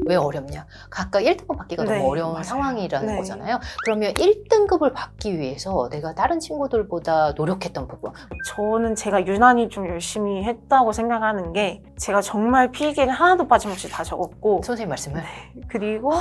왜 어렵냐? 각각 1등급 받기가 네, 너무 어려운 맞아요. 상황이라는 네. 거잖아요. 그러면 1등급을 받기 위해서 내가 다른 친구들보다 노력했던 부분. 저는 제가 유난히 좀 열심히 했다고 생각하는 게 제가 정말 필기를 하나도 빠짐없이 다 적었고 선생님 말씀을. 그리고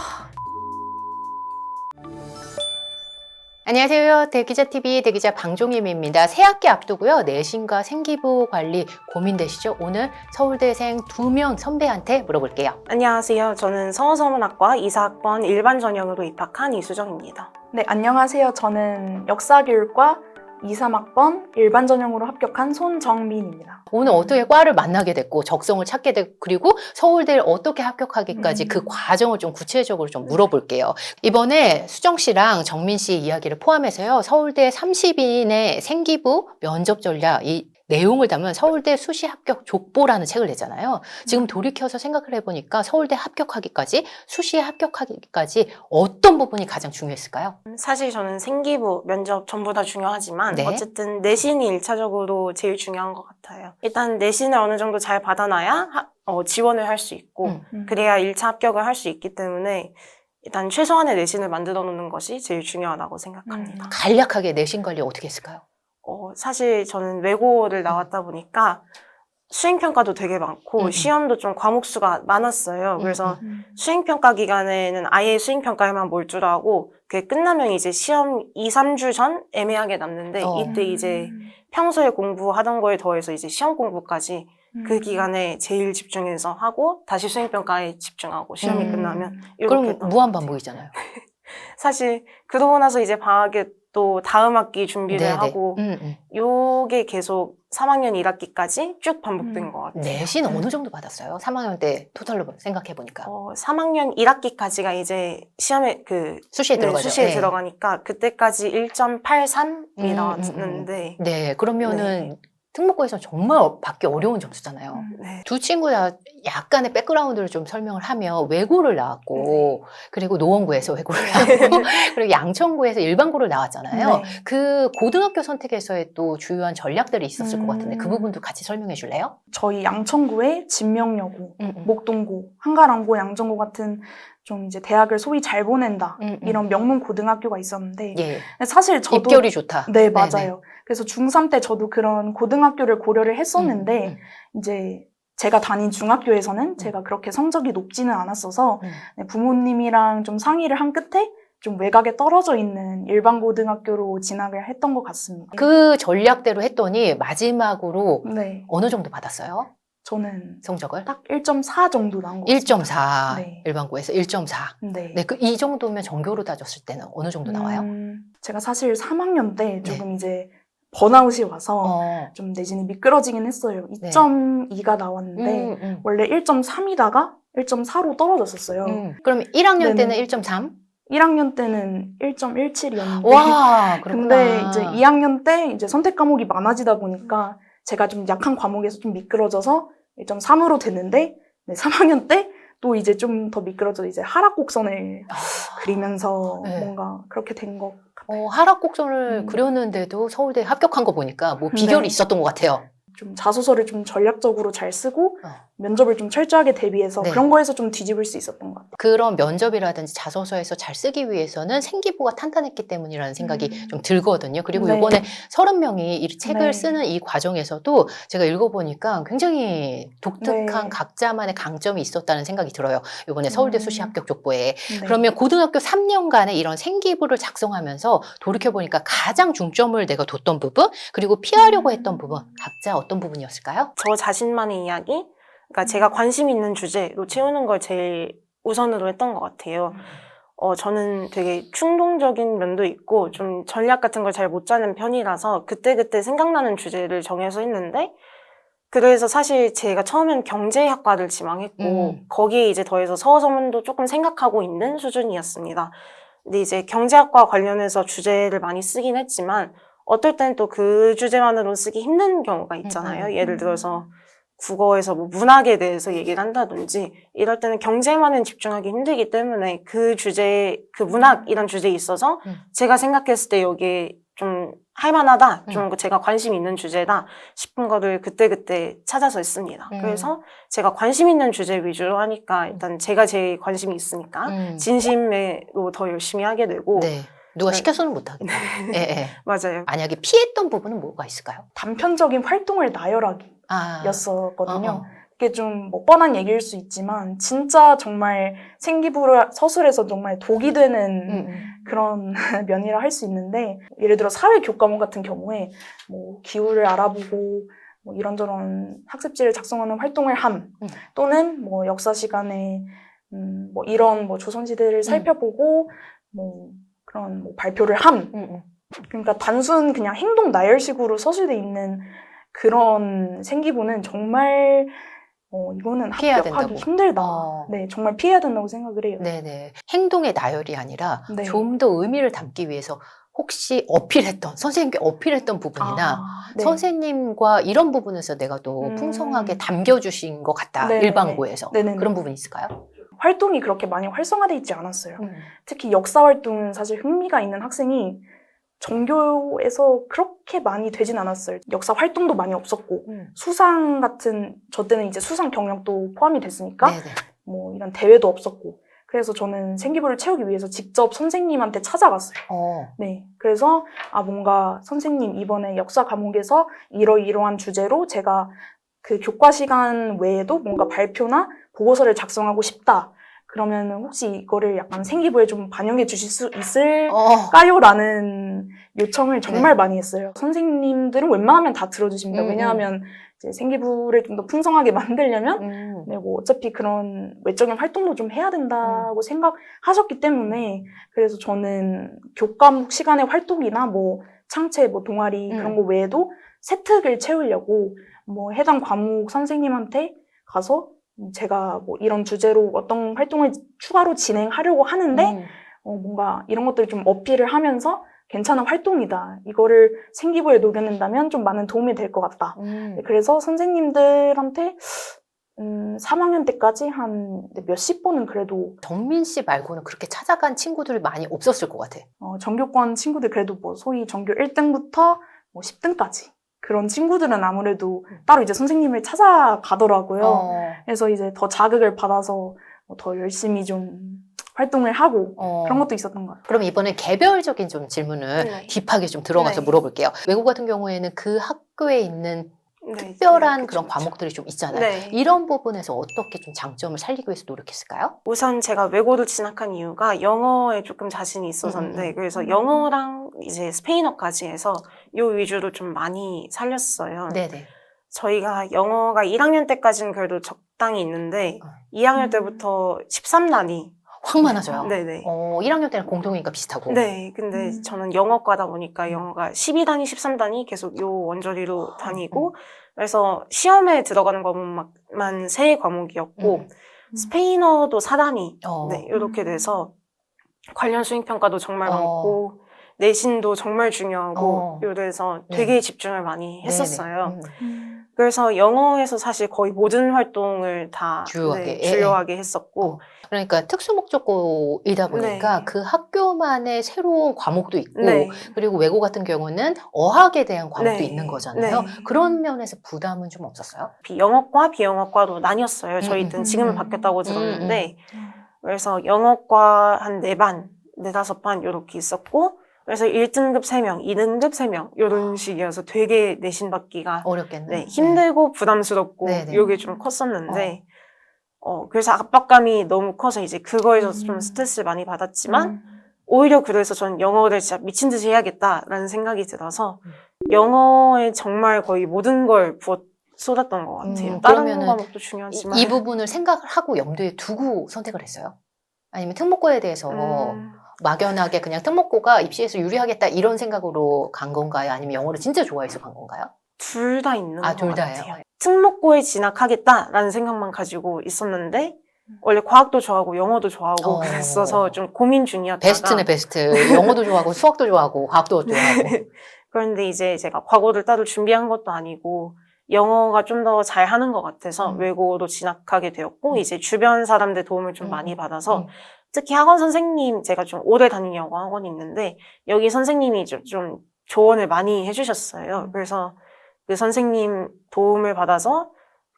안녕하세요. 대기자TV 대기자 방종임입니다. 새학기 앞두고요. 내신과 생기부 관리 고민되시죠? 오늘 서울대생 2명 선배한테 물어볼게요. 안녕하세요. 저는 서서문학과 2사학번 일반 전형으로 입학한 이수정입니다. 네, 안녕하세요. 저는 역사교육과 2, 3학번 일반 전형으로 합격한 손정민입니다. 오늘 어떻게 과를 만나게 됐고 적성을 찾게 됐고 그리고 서울대를 어떻게 합격하기까지 그 과정을 좀 구체적으로 좀 물어볼게요. 이번에 수정 씨랑 정민 씨 이야기를 포함해서요. 서울대 30인의 생기부 면접 전략 이 내용을 담은 서울대 수시 합격 족보라는 책을 냈잖아요. 지금 돌이켜서 생각을 해보니까 서울대 합격하기까지 수시에 합격하기까지 어떤 부분이 가장 중요했을까요? 사실 저는 생기부, 면접 전부 다 중요하지만 네. 어쨌든 내신이 1차적으로 제일 중요한 것 같아요. 일단 내신을 어느 정도 잘 받아놔야 지원을 할 수 있고 그래야 1차 합격을 할 수 있기 때문에 일단 최소한의 내신을 만들어 놓는 것이 제일 중요하다고 생각합니다. 간략하게 내신 관리 어떻게 했을까요? 사실 저는 외고를 나왔다 보니까 수행평가도 되게 많고 시험도 좀 과목 수가 많았어요. 그래서 수행평가 기간에는 아예 수행평가에만 몰두하고 그게 끝나면 이제 시험 2, 3주 전 애매하게 남는데 이때 이제 평소에 공부하던 거에 더해서 이제 시험 공부까지 그 기간에 제일 집중해서 하고 다시 수행평가에 집중하고 시험이 끝나면 이렇게 그럼 했던 무한 것 같아요. 반복이잖아요. 사실 그러고 나서 이제 방학에 또 다음 학기 준비를 네네. 하고 요게 계속 3학년 1학기까지 쭉 반복된 것 같아요. 내신 어느 정도 받았어요? 3학년 때 토탈로 생각해보니까. 3학년 1학기까지가 이제 시험에 수시에 들어가죠. 수시에 네. 들어가니까 그때까지 1.83이 나왔는데 네, 그러면은 특목고에서 정말 받기 어려운 점수잖아요. 네. 두 친구 다 약간의 백그라운드를 좀 설명을 하면 외고를 나왔고 그리고 노원구에서 외고를 나왔고 그리고 양천구에서 일반고를 나왔잖아요. 네. 그 고등학교 선택에서의 또 주요한 전략들이 있었을 것 같은데 그 부분도 같이 설명해 줄래요? 저희 양천구에 진명여고, 목동고, 한가람고, 양정고 같은 좀 이제 대학을 소위 잘 보낸다 이런 명문 고등학교가 있었는데 예. 사실 저도 입결이 좋다. 네, 맞아요. 그래서 중3 때 저도 그런 고등학교를 고려를 했었는데 이제 제가 다닌 중학교에서는 제가 그렇게 성적이 높지는 않았어서 네, 부모님이랑 좀 상의를 한 끝에 좀 외곽에 떨어져 있는 일반 고등학교로 진학을 했던 것 같습니다. 그 전략대로 했더니 마지막으로 네, 어느 정도 받았어요? 저는 성적을? 딱 1.4 정도 나온 것 같습니다. 1.4. 네. 일반고에서 1.4. 네. 네, 이 정도면 전교로 따졌을 때는 어느 정도 나와요? 제가 사실 3학년 때 조금 이제 번아웃이 와서 좀 내신이 미끄러지긴 했어요. 2.2가 나왔는데 원래 1.3이다가 1.4로 떨어졌었어요. 그럼 1학년 네네. 때는 1.3? 1학년 때는 1.17이었는데 와, 그렇구나. 근데 이제 2학년 때 이제 선택 과목이 많아지다 보니까 제가 좀 약한 과목에서 좀 미끄러져서 1.3으로 됐는데 네, 3학년 때 또 이제 좀 더 미끄러져 이제 하락 곡선을 그리면서 뭔가 그렇게 된 것 같아요. 하락 곡선을 그렸는데도 서울대 합격한 거 보니까 뭐 비결이 네. 있었던 것 같아요. 좀 자소서를 좀 전략적으로 잘 쓰고 면접을 좀 철저하게 대비해서 그런 거에서 좀 뒤집을 수 있었던 것 같아요. 그런 면접이라든지 자소서에서 잘 쓰기 위해서는 생기부가 탄탄했기 때문이라는 생각이 좀 들거든요. 그리고 네. 이번에 30명이 이 책을 네. 쓰는 이 과정에서도 제가 읽어보니까 굉장히 독특한 네. 각자만의 강점이 있었다는 생각이 들어요. 이번에 서울대 수시 합격 족보에. 네. 그러면 고등학교 3년간의 이런 생기부를 작성하면서 돌이켜보니까 가장 중점을 내가 뒀던 부분 그리고 피하려고 했던 부분 각자 어떤 부분이었을까요? 저 자신만의 이야기, 그러니까 제가 관심 있는 주제로 채우는 걸 제일 우선으로 했던 것 같아요. 저는 되게 충동적인 면도 있고 좀 전략 같은 걸 잘 못 짜는 편이라서 그때그때 생각나는 주제를 정해서 했는데 그래서 사실 제가 처음엔 경제학과를 지망했고 거기에 이제 더해서 서서문도 조금 생각하고 있는 수준이었습니다. 근데 이제 경제학과 관련해서 주제를 많이 쓰긴 했지만 어떨 땐 또 그 주제만으로 쓰기 힘든 경우가 있잖아요. 예를 들어서 국어에서 뭐 문학에 대해서 얘기를 한다든지 이럴 때는 경제만은 집중하기 힘들기 때문에 그 주제, 그 문학 이런 주제에 있어서 제가 생각했을 때 여기에 좀 할만하다, 좀 제가 관심 있는 주제다 싶은 거를 그때그때 찾아서 했습니다. 그래서 제가 관심 있는 주제 위주로 하니까 일단 제가 제일 관심이 있으니까 진심으로 더 열심히 하게 되고 네. 누가 네. 시켜서는 못하겠다. 예, 예. 맞아요. 만약에 피했던 부분은 뭐가 있을까요? 단편적인 활동을 나열하기 아, 였었거든요. 그게 좀 뭐 뻔한 얘기일 수 있지만 진짜 정말 생기부 서술에서 정말 독이 되는 그런 면이라 할 수 있는데, 예를 들어 사회 교과목 같은 경우에 뭐 기후를 알아보고 뭐 이런저런 학습지를 작성하는 활동을 함, 또는 뭐 역사 시간에 뭐 이런 뭐 조선시대를 살펴보고 뭐 그런 뭐 발표를 함. 그러니까 단순 그냥 행동 나열식으로 서술돼 있는 그런 생기부는 정말 이거는 피해야 합격하기 된다고. 힘들다. 어. 네, 정말 피해야 된다고 생각을 해요. 네네. 행동의 나열이 아니라 네. 좀 더 의미를 담기 위해서 혹시 선생님께 어필했던 부분이나 네. 선생님과 이런 부분에서 내가 또 풍성하게 담겨주신 것 같다. 네네네. 일반고에서. 네네네. 그런 부분이 있을까요? 활동이 그렇게 많이 활성화되어 있지 않았어요. 특히 역사 활동은 사실 흥미가 있는 학생이 전교에서 그렇게 많이 되진 않았어요. 역사 활동도 많이 없었고 수상 같은, 저 때는 이제 수상 경력도 포함이 됐으니까 네네. 뭐 이런 대회도 없었고, 그래서 저는 생기부를 채우기 위해서 직접 선생님한테 찾아갔어요. 네, 그래서 뭔가 선생님 이번에 역사 과목에서 이러이러한 주제로 제가 그 교과 시간 외에도 뭔가 발표나 보고서를 작성하고 싶다. 그러면 혹시 이거를 약간 생기부에 좀 반영해 주실 수 있을까요? 라는 요청을 정말 많이 했어요. 선생님들은 웬만하면 다 들어주십니다. 왜냐하면 이제 생기부를 좀 더 풍성하게 만들려면 네, 뭐 어차피 그런 외적인 활동도 좀 해야 된다고 생각하셨기 때문에, 그래서 저는 교과목 시간의 활동이나 뭐 창체, 뭐 동아리 그런 거 외에도 세특을 채우려고 뭐 해당 과목 선생님한테 가서 제가 뭐 이런 주제로 어떤 활동을 추가로 진행하려고 하는데 뭔가 이런 것들을 좀 어필을 하면서 괜찮은 활동이다, 이거를 생기부에 녹여낸다면 좀 많은 도움이 될 것 같다. 그래서 선생님들한테 3학년 때까지 한 몇십 번은 그래도, 정민 씨 말고는 그렇게 찾아간 친구들이 많이 없었을 것 같아. 전교권 친구들, 그래도 뭐 소위 전교 1등부터 뭐 10등까지 그런 친구들은 아무래도 따로 이제 선생님을 찾아가더라고요. 그래서 이제 더 자극을 받아서 더 열심히 좀 활동을 하고 그런 것도 있었던 것 같아요. 그럼 이번에 개별적인 좀 질문을 딥하게 좀 들어가서 물어볼게요. 외국 같은 경우에는 그 학교에 있는 특별한 그런 과목들이 좀 있잖아요. 네. 이런 부분에서 어떻게 좀 장점을 살리기 위해서 노력했을까요? 우선 제가 외고를 진학한 이유가 영어에 조금 자신이 있어서인데, 그래서 영어랑 이제 스페인어까지 해서 요 위주로 좀 많이 살렸어요. 네네. 저희가 영어가 1학년 때까지는 그래도 적당히 있는데 2학년 때부터 13단이 확 많아져요. 네네. 1학년 때는 공통이니까 비슷하고. 네, 근데 저는 영어과다 보니까 영어가 12단위, 13단위 계속 요 원저리로 다니고, 그래서 시험에 들어가는 과목만 3과목이었고, 스페인어도 4단위, 네, 이렇게 돼서 관련 수행평가도 정말 많고, 내신도 정말 중요하고, 이래서 되게 집중을 많이 했었어요. 그래서 영어에서 사실 거의 모든 활동을 다 주요하게 했었고. 그러니까 특수목적고이다 보니까 그 학교만의 새로운 과목도 있고, 그리고 외고 같은 경우는 어학에 대한 과목도 있는 거잖아요. 그런 면에서 부담은 좀 없었어요? 영어과, 비영어과로 나뉘었어요. 저희 때는 지금은 바뀌었다고 들었는데, 그래서 영어과 한 4반, 4-5반 이렇게 있었고, 그래서 1등급 3명, 2등급 3명 이런 식이어서 되게 내신 받기가 어렵겠네. 힘들고 부담스럽고 이게 좀 컸었는데, 그래서 압박감이 너무 커서 이제 그거에서 좀 스트레스를 많이 받았지만, 오히려 그래서 전 영어를 진짜 미친 듯이 해야겠다라는 생각이 들어서 영어에 정말 거의 모든 걸 쏟았던 것 같아요. 다른 과목도 중요하지만 이 부분을 생각을 하고 염두에 두고 선택을 했어요? 아니면 특목고에 대해서 막연하게 그냥 특목고가 입시에서 유리하겠다 이런 생각으로 간 건가요? 아니면 영어를 진짜 좋아해서 간 건가요? 둘 다 있는 것 둘 같아요. 다예요? 특목고에 진학하겠다라는 생각만 가지고 있었는데, 원래 과학도 좋아하고 영어도 좋아하고 그랬어서 좀 고민 중이었다가, 베스트네 베스트. 영어도 좋아하고 수학도 좋아하고 과학도 좋아하고. 그런데 이제 제가 과거를 따로 준비한 것도 아니고 영어가 좀 더 잘하는 것 같아서 외고로 진학하게 되었고, 이제 주변 사람들 도움을 좀 많이 받아서 특히 학원 선생님, 제가 좀 오래 다닌 영어 학원이 있는데 여기 선생님이 좀 조언을 많이 해주셨어요. 그래서 그 선생님 도움을 받아서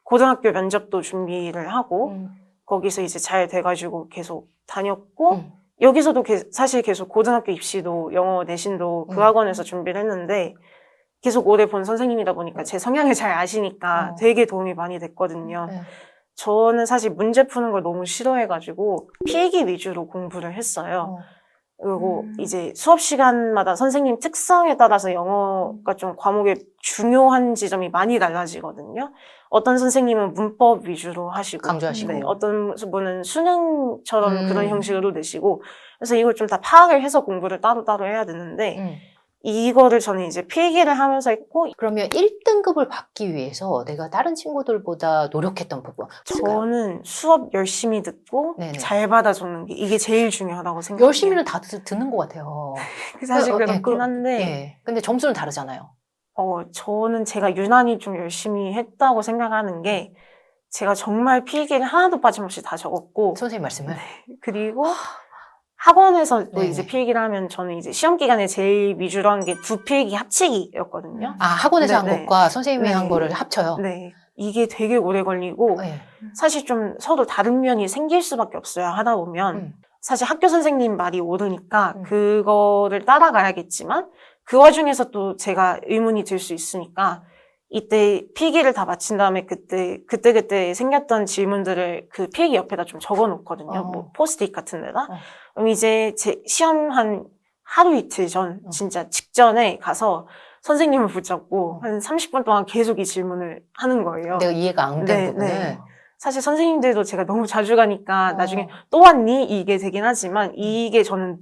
고등학교 면접도 준비를 하고 거기서 이제 잘 돼가지고 계속 다녔고 여기서도 사실 계속 고등학교 입시도 영어 내신도 그 학원에서 준비를 했는데 계속 오래 본 선생님이다 보니까 제 성향을 잘 아시니까 되게 도움이 많이 됐거든요. 저는 사실 문제 푸는 걸 너무 싫어해가지고 필기 위주로 공부를 했어요. 그리고 이제 수업 시간마다 선생님 특성에 따라서 영어가 좀 과목의 중요한 지점이 많이 달라지거든요. 어떤 선생님은 문법 위주로 하시고, 강조하시고. 네, 어떤 분은 수능처럼 그런 형식으로 내시고, 그래서 이걸 좀 다 파악을 해서 공부를 따로따로 해야 되는데, 이거를 저는 이제 필기를 하면서 했고, 그러면 1등급을 받기 위해서 내가 다른 친구들보다 노력했던 부분. 저는 수업 열심히 듣고 네네. 잘 받아주는 게 이게 제일 중요하다고 생각해요. 열심히는 다 듣는 것 같아요. 사실 예, 그렇긴 한데, 예. 근데 점수는 다르잖아요. 저는 제가 유난히 좀 열심히 했다고 생각하는 게, 제가 정말 필기를 하나도 빠짐없이 다 적었고, 선생님 말씀을. 그리고 학원에서 또 네네. 이제 필기를 하면 저는 이제 시험 기간에 제일 위주로 한 게 두 필기 합치기였거든요. 아, 학원에서 한 네네. 것과 선생님이 네. 한 거를 합쳐요. 네. 이게 되게 오래 걸리고, 네. 사실 좀 서로 다른 면이 생길 수밖에 없어요. 하다 보면. 사실 학교 선생님 말이 옳으니까 그거를 따라가야겠지만, 그 와중에서 또 제가 의문이 들 수 있으니까, 이때 필기를 다 마친 다음에 그때 생겼던 질문들을 그 필기 옆에다 좀 적어 놓거든요. 뭐 포스트잇 같은 데다. 그럼 이제 제 시험 한 하루 이틀 전, 진짜 직전에 가서 선생님을 붙잡고 한 30분 동안 계속 이 질문을 하는 거예요. 내가 이해가 안 된 네, 부분을. 네. 사실 선생님들도 제가 너무 자주 가니까 나중에 또 왔니? 이게 되긴 하지만 이게 저는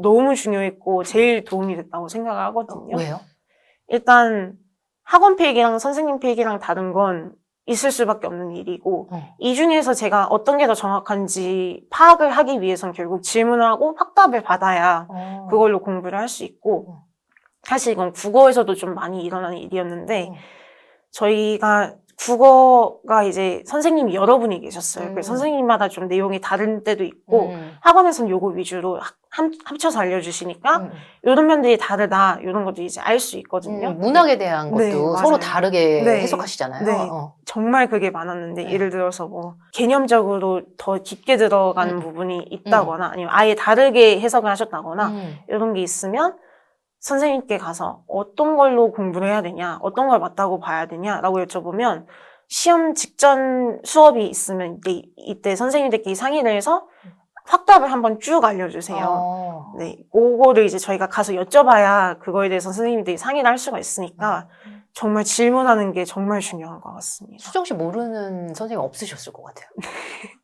너무 중요했고 제일 도움이 됐다고 생각을 하거든요. 왜요? 일단 학원 필기랑 선생님 필기랑 다른 건 있을 수밖에 없는 일이고 이 중에서 제가 어떤 게 더 정확한지 파악을 하기 위해선 결국 질문을 하고 확답을 받아야 그걸로 공부를 할 수 있고 사실 이건 국어에서도 좀 많이 일어나는 일이었는데 저희가 국어가 이제 선생님이 여러 분이 계셨어요. 그래서 선생님마다 좀 내용이 다른 때도 있고 학원에서는 요거 위주로 합쳐서 알려주시니까 이런 면들이 다르다 이런 것도 이제 알 수 있거든요. 문학에 대한 것도 네, 서로 맞아요. 다르게 네. 해석하시잖아요. 네. 정말 그게 많았는데 네. 예를 들어서 뭐 개념적으로 더 깊게 들어가는 부분이 있다거나 아니면 아예 다르게 해석을 하셨다거나 이런 게 있으면 선생님께 가서 어떤 걸로 공부를 해야 되냐, 어떤 걸 맞다고 봐야 되냐라고 여쭤보면 시험 직전 수업이 있으면 이때 선생님들끼리 상의를 해서 확답을 한번 쭉 알려주세요. 네, 그거를 이제 저희가 가서 여쭤봐야 그거에 대해서 선생님들이 상의를 할 수가 있으니까 정말 질문하는 게 정말 중요한 것 같습니다. 수정 씨 모르는 선생님 없으셨을 것 같아요.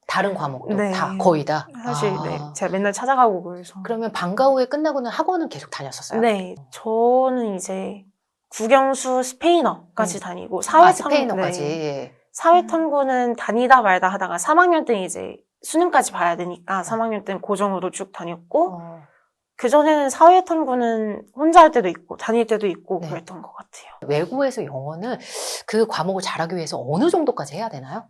다른 과목도 네. 다 거의 다. 사실 네, 제가 맨날 찾아가고 그래서. 그러면 방과 후에 끝나고는 학원은 계속 다녔었어요? 네, 저는 이제 국영수 스페인어까지 다니고 스페인어까지. 네. 사회탐구는 다니다 말다 하다가 3학년 때 이제 수능까지 봐야 되니까 3학년 때는 고정으로 쭉 다녔고 그전에는 사회탐구는 혼자 할 때도 있고 다닐 때도 있고 네. 그랬던 것 같아요. 외국에서 영어는 그 과목을 잘하기 위해서 어느 정도까지 해야 되나요?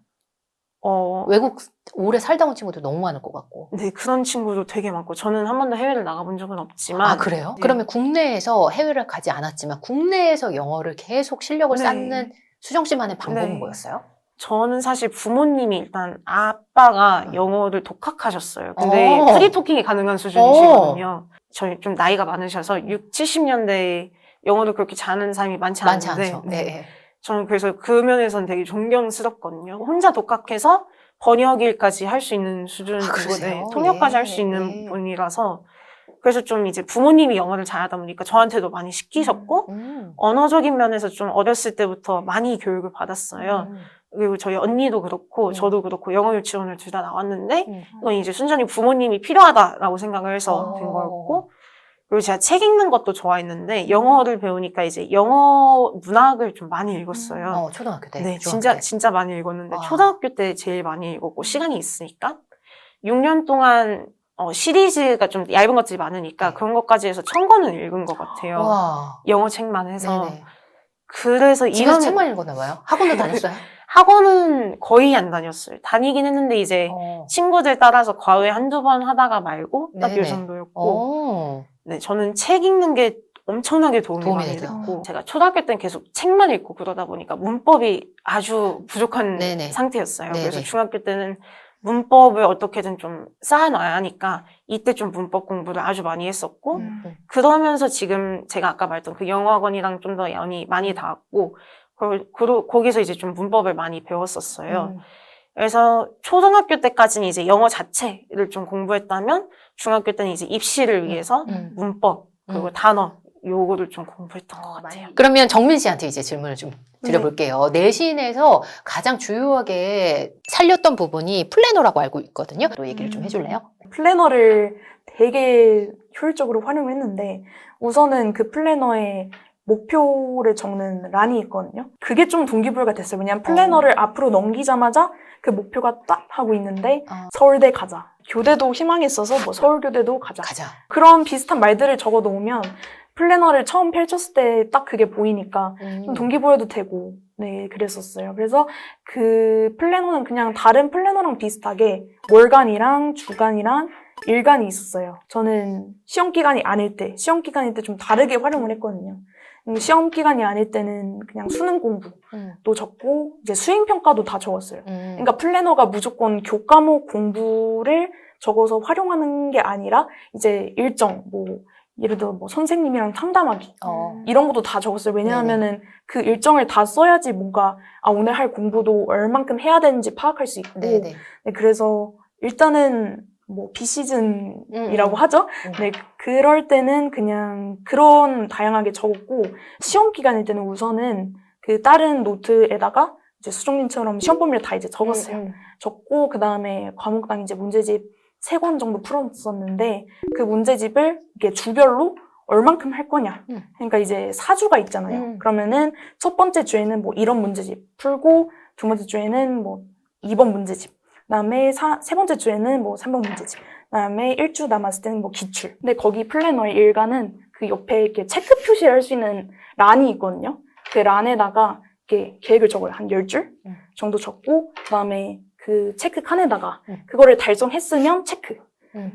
어, 외국 오래 살다 온 친구도 너무 많을 것 같고. 네, 그런 친구도 되게 많고 저는 한 번도 해외를 나가본 적은 없지만 아, 그래요? 네. 그러면 국내에서 해외를 가지 않았지만 국내에서 영어를 계속 실력을 네. 쌓는 수정 씨만의 방법은 네. 뭐였어요? 저는 사실 부모님이 일단 아빠가 영어를 독학하셨어요. 근데 오. 프리토킹이 가능한 수준이시거든요. 저희 좀 나이가 많으셔서 6, 70년대에 영어를 그렇게 잘하는 사람이 많지 많지 않은데 않죠. 네. 네. 저는 그래서 그 면에서는 되게 존경스럽거든요. 혼자 독학해서 번역일까지 할 수 있는 수준이고 그러세요? 통역까지 예, 할 수 있는 예. 분이라서 그래서 좀 이제 부모님이 영어를 잘하다 보니까 저한테도 많이 시키셨고 언어적인 면에서 좀 어렸을 때부터 많이 교육을 받았어요. 그리고 저희 언니도 그렇고 저도 그렇고 영어 유치원을 둘 다 나왔는데 이건 이제 순전히 부모님이 필요하다라고 생각을 해서 된 거였고 그리고 제가 책 읽는 것도 좋아했는데 영어를 배우니까 이제 영어 문학을 좀 많이 읽었어요. 초등학교 때. 네, 중학교 때. 진짜 많이 읽었는데 아. 초등학교 때 제일 많이 읽었고 시간이 있으니까 6년 동안 시리즈가 좀 얇은 것들이 많으니까 네. 그런 것까지 해서 1000권을 읽은 것 같아요. 와. 영어 책만 해서. 네네. 그래서 집에서 이런 책만 읽었나 봐요? 학원도 다녔어요? 학원은 거의 안 다녔어요. 다니긴 했는데 이제 어. 친구들 따라서 과외 한두 번 하다가 말고 딱 요 네네. 정도였고 어. 네, 저는 책 읽는 게 엄청나게 도움이 도움이 많이 되죠. 됐고 제가 초등학교 때는 계속 책만 읽고 그러다 보니까 문법이 아주 부족한 네네. 상태였어요. 네네. 그래서 중학교 때는 문법을 어떻게든 좀 쌓아놔야 하니까 이때 좀 문법 공부를 아주 많이 했었고 그러면서 지금 제가 아까 말했던 그 영어학원이랑 좀 더 연이 많이 닿았고 거기서 이제 좀 문법을 많이 배웠었어요. 그래서 초등학교 때까지는 이제 영어 자체를 좀 공부했다면 중학교 때는 이제 입시를 위해서 문법 그리고 단어 요거를 좀 공부했던 것 같아요. 그러면 정민 씨한테 이제 질문을 좀 드려볼게요. 내신에서 가장 주요하게 살렸던 부분이 플래너라고 알고 있거든요. 또 얘기를 좀 해줄래요? 플래너를 되게 효율적으로 활용했는데 우선은 그 플래너에 목표를 적는 란이 있거든요. 그게 좀 동기부여가 됐어요. 왜냐하면 플래너를 앞으로 넘기자마자 그 목표가 딱 하고 있는데 서울대 가자. 교대도 희망했어서 뭐 서울교대도 가자. 그런 비슷한 말들을 적어 놓으면 플래너를 처음 펼쳤을 때 딱 그게 보이니까 좀 동기부여도 되고 네 그랬었어요. 그래서 그 플래너는 그냥 다른 플래너랑 비슷하게 월간이랑 주간이랑 일간이 있었어요. 저는 시험 기간이 아닐 때 좀 다르게 활용을 했거든요. 시험 기간이 아닐 때는 그냥 수능 공부도 적고 이제 수행 평가도 다 적었어요. 그러니까 플래너가 무조건 교과목 공부를 적어서 활용하는 게 아니라 이제 일정 뭐 예를 들어 뭐 선생님이랑 상담하기 이런 것도 다 적었어요. 왜냐하면은 그 일정을 다 써야지 뭔가 오늘 할 공부도 얼만큼 해야 되는지 파악할 수 있고 네, 그래서 일단은 뭐 비시즌이라고 하죠. 네, 그럴 때는 그냥 그런 다양하게 적었고 시험 기간일 때는 우선은 그 다른 노트에다가 이제 수정님처럼 시험 범위를 다 이제 적었어요. 적고 그 다음에 과목당 이제 문제집 3권 정도 풀었었는데 그 문제집을 이게 주별로 얼만큼 할 거냐. 그러니까 이제 4주가 있잖아요. 그러면은 첫 번째 주에는 뭐 이런 문제집 풀고 두 번째 주에는 뭐 2번 문제집. 그다음에 세 번째 주에는 뭐 3번 문제집. 그다음에 1주 남았을 때는 뭐 기출. 근데 거기 플래너의 일과는 그 옆에 이렇게 체크 표시를 할 수 있는 란이 있거든요. 그 란에다가 이렇게 계획을 적어요. 한 10줄 정도 적고 그다음에 그 체크 칸에다가 그거를 달성했으면 체크.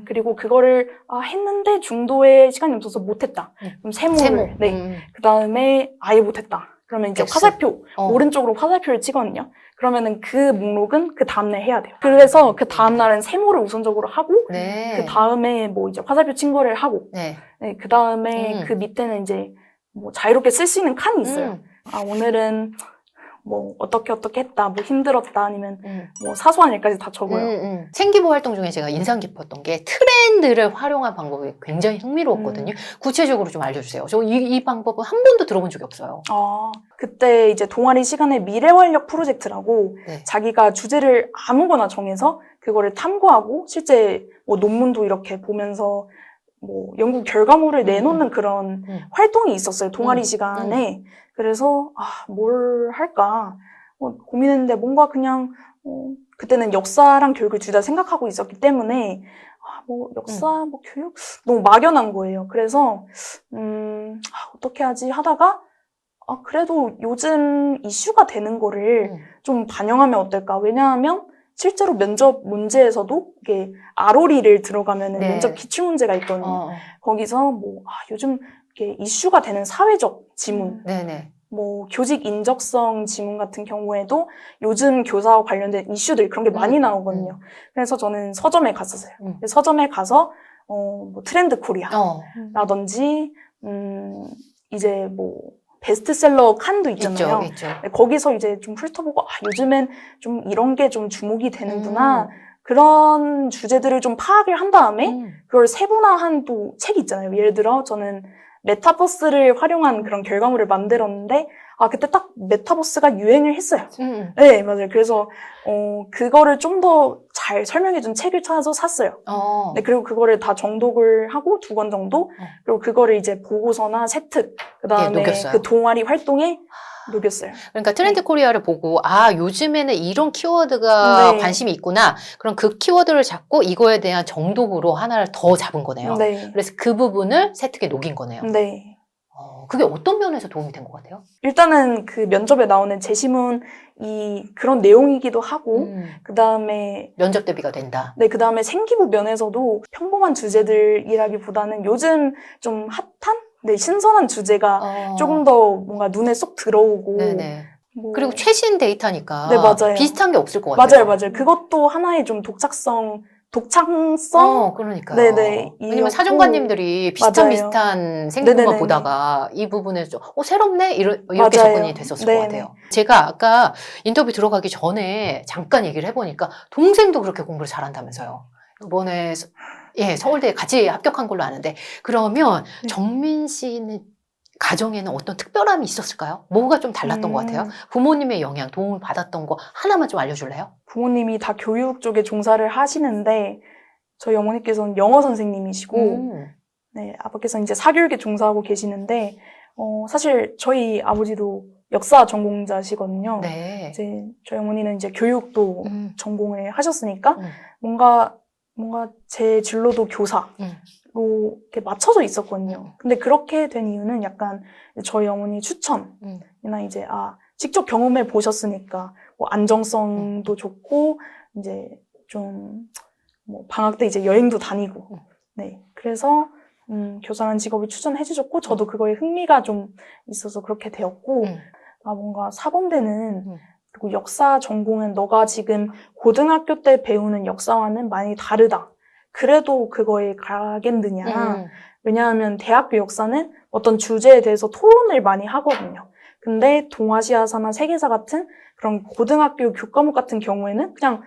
그리고 그거를 했는데 중도에 시간이 없어서 못했다. 그럼 세모. 네. 그다음에 아예 못했다. 그러면 이제 화살표 오른쪽으로 화살표를 치거든요. 그러면은 그 목록은 그 다음날 해야 돼요. 그래서 그 다음날은 세모를 우선적으로 하고 그 다음에 뭐 이제 화살표 친 거를 하고 네, 그 다음에 그 밑에는 이제 뭐 자유롭게 쓸 수 있는 칸이 있어요. 오늘은 뭐 어떻게 했다, 뭐 힘들었다 아니면 뭐 사소한 일까지 다 적어요. 생기부 활동 중에 제가 인상 깊었던 게 트렌드를 활용한 방법이 굉장히 흥미로웠거든요. 구체적으로 좀 알려주세요. 저 이 방법은 한 번도 들어본 적이 없어요. 그때 이제 동아리 시간에 미래활력 프로젝트라고 자기가 주제를 아무거나 정해서 그거를 탐구하고 실제 뭐 논문도 이렇게 보면서 뭐 연구 결과물을 내놓는 그런 활동이 있었어요. 동아리 시간에. 그래서 뭘 할까 고민했는데 뭔가 그냥 그때는 역사랑 교육을 둘 다 생각하고 있었기 때문에 뭐 역사, 뭐 교육 너무 막연한 거예요. 그래서 어떻게 하지 하다가 그래도 요즘 이슈가 되는 거를 좀 반영하면 어떨까? 왜냐하면 실제로 면접 문제에서도 이게 RO리를 들어가면은 면접 기출 문제가 있거든요. 거기서 뭐 요즘 이게 이슈가 되는 사회적 지문, 뭐 교직 인적성 지문 같은 경우에도 요즘 교사와 관련된 이슈들 그런 게 많이 나오거든요. 그래서 저는 서점에 갔었어요. 서점에 가서 뭐 트렌드 코리아라든지 이제 뭐 베스트셀러 칸도 있잖아요. 있죠. 거기서 이제 좀 훑어보고 요즘엔 좀 이런 게 좀 주목이 되는구나. 그런 주제들을 좀 파악을 한 다음에 그걸 세분화한 또 책이 있잖아요. 예를 들어 저는 메타버스를 활용한 그런 결과물을 만들었는데 그때 딱 메타버스가 유행을 했어요. 네, 맞아요. 그래서 그거를 좀 더 잘 설명해준 책을 찾아서 샀어요. 네, 그리고 그거를 다 정독을 하고 2권 정도 그리고 그거를 이제 보고서나 세특 그다음에 그 동아리 활동에 녹였어요. 그러니까 트렌드 코리아를 보고 요즘에는 이런 키워드가 관심이 있구나. 그럼 그 키워드를 잡고 이거에 대한 정독으로 하나를 더 잡은 거네요. 그래서 그 부분을 세특에 녹인 거네요. 그게 어떤 면에서 도움이 된 것 같아요? 일단은 그 면접에 나오는 제시문이 그런 내용이기도 하고 그 다음에 면접 대비가 된다. 네, 그 다음에 생기부 면에서도 평범한 주제들이라기보다는 요즘 좀 핫한 네, 신선한 주제가 조금 더 뭔가 눈에 쏙 들어오고 네네. 뭐 그리고 최신 데이터니까 네, 맞아요. 비슷한 게 없을 것 같아요. 맞아요. 그것도 하나의 좀 독창성 그러니까요. 네네, 왜냐면 이었고. 사정관님들이 맞아요. 비슷한 생기부만 네네네네. 보다가 이 부분에서 좀, 새롭네? 이렇게 맞아요. 접근이 됐었을 것 네네. 같아요. 제가 아까 인터뷰 들어가기 전에 잠깐 얘기를 해보니까 동생도 그렇게 공부를 잘한다면서요. 이번에 서울대에 같이 합격한 걸로 아는데, 그러면 네. 정민 씨는 가정에는 어떤 특별함이 있었을까요? 뭐가 좀 달랐던 것 같아요? 부모님의 영향, 도움을 받았던 거 하나만 좀 알려줄래요? 부모님이 다 교육 쪽에 종사를 하시는데 저희 어머니께서는 영어 선생님이시고 네, 아버께서는 이제 사교육에 종사하고 계시는데 사실 저희 아버지도 역사 전공자시거든요. 네. 이제 저희 어머니는 이제 교육도 전공을 하셨으니까 뭔가 제 진로도 교사로 이렇게 맞춰져 있었거든요. 근데 그렇게 된 이유는 약간 저희 어머니 추천이나 이제 직접 경험해 보셨으니까 뭐 안정성도 좋고 이제 좀 뭐 방학 때 이제 여행도 다니고 네, 그래서 교사라는 직업을 추천해 주셨고 저도 그거에 흥미가 좀 있어서 그렇게 되었고 뭔가 사범대는 그리고 역사 전공은 너가 지금 고등학교 때 배우는 역사와는 많이 다르다. 그래도 그거에 가겠느냐. 왜냐하면 대학교 역사는 어떤 주제에 대해서 토론을 많이 하거든요. 근데 동아시아사나 세계사 같은 그런 고등학교 교과목 같은 경우에는 그냥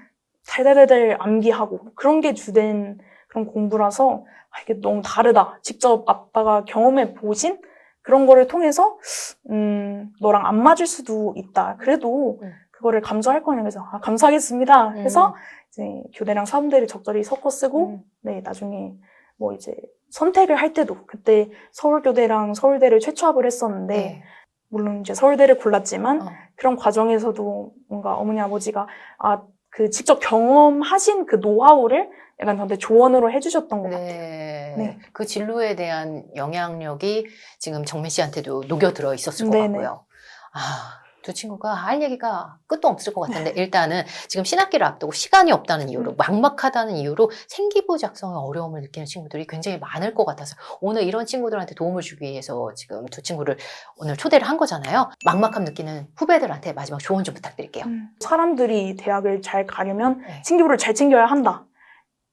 달달달달 암기하고 그런 게 주된 그런 공부라서 이게 너무 다르다. 직접 아빠가 경험해 보신 그런 거를 통해서 너랑 안 맞을 수도 있다. 그래도 그거를 감수할 거냐. 그래서 감수하겠습니다. 해서 이제 교대랑 사범대를 적절히 섞어 쓰고 네, 나중에 뭐 이제 선택을 할 때도 그때 서울교대랑 서울대를 최초합을 했었는데 물론 이제 서울대를 골랐지만 그런 과정에서도 뭔가 어머니 아버지가 그 직접 경험하신 그 노하우를 약간 저한테 조언으로 해주셨던 것 같아요. 네. 그 진로에 대한 영향력이 지금 정민 씨한테도 녹여들어 있었을 것 같고요. 두 친구가 할 얘기가 끝도 없을 것 같은데 일단은 지금 신학기를 앞두고 시간이 없다는 이유로 막막하다는 이유로 생기부 작성에 어려움을 느끼는 친구들이 굉장히 많을 것 같아서 오늘 이런 친구들한테 도움을 주기 위해서 지금 두 친구를 오늘 초대를 한 거잖아요. 막막함 느끼는 후배들한테 마지막 조언 좀 부탁드릴게요. 사람들이 대학을 잘 가려면 생기부를 잘 챙겨야 한다.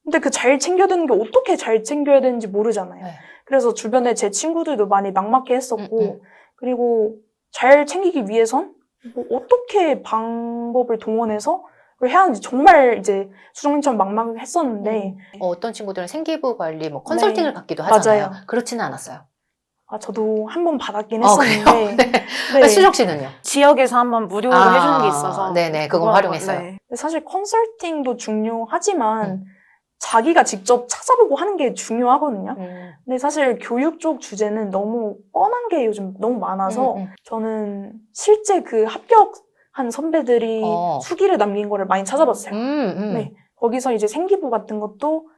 근데 그 잘 챙겨야 되는 게 어떻게 잘 챙겨야 되는지 모르잖아요. 그래서 주변에 제 친구들도 많이 막막해 했었고 그리고 잘 챙기기 위해선 뭐 어떻게 방법을 동원해서 그걸 해야 하는지 정말 이제 수정님처럼 막막했었는데 어떤 친구들은 생기부 관리 뭐 컨설팅을 받기도 하잖아요. 맞아요. 그렇지는 않았어요. 저도 한 번 받았긴 했었는데 네. 수정 씨는요? 지역에서 한번 무료로 해주는 게 있어서 네네, 그건 활용했어요. 네. 사실 컨설팅도 중요하지만 자기가 직접 찾아보고 하는 게 중요하거든요. 근데 사실 교육 쪽 주제는 너무 뻔한 게 요즘 너무 많아서 저는 실제 그 합격한 선배들이 수기를 남긴 거를 많이 찾아봤어요. 네, 거기서 이제 생기부 같은 것도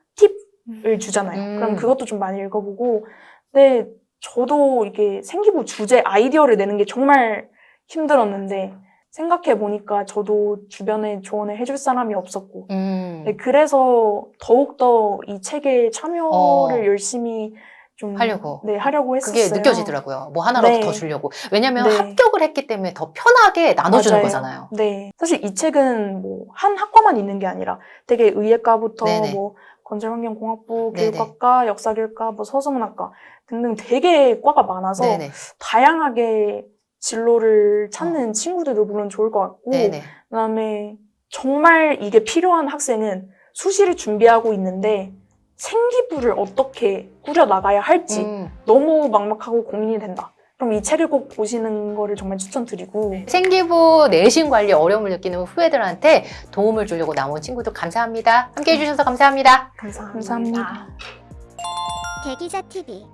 팁을 주잖아요. 그럼 그것도 좀 많이 읽어보고 근데 저도 이게 생기부 주제 아이디어를 내는 게 정말 힘들었는데 생각해보니까 저도 주변에 조언을 해줄 사람이 없었고 네, 그래서 더욱더 이 책에 참여를 열심히 좀 하려고 했었어요. 그게 느껴지더라고요. 뭐 하나라도 더 주려고. 왜냐면 합격을 했기 때문에 더 편하게 나눠주는 거잖아요. 네, 사실 이 책은 뭐 한 학과만 있는 게 아니라 되게 의예과부터 뭐 건설환경공학부, 교육학과, 역사교육과, 뭐 서소문학과 등등 되게 과가 많아서 다양하게 진로를 찾는 친구들도 물론 좋을 것 같고 그다음에 정말 이게 필요한 학생은 수시를 준비하고 있는데 생기부를 어떻게 꾸려나가야 할지 너무 막막하고 고민이 된다. 그럼 이 책을 꼭 보시는 거를 정말 추천드리고 생기부 내신 관리 어려움을 느끼는 후배들한테 도움을 주려고 나온 친구들 감사합니다. 함께해 주셔서 감사합니다. 감사합니다. 대기자 TV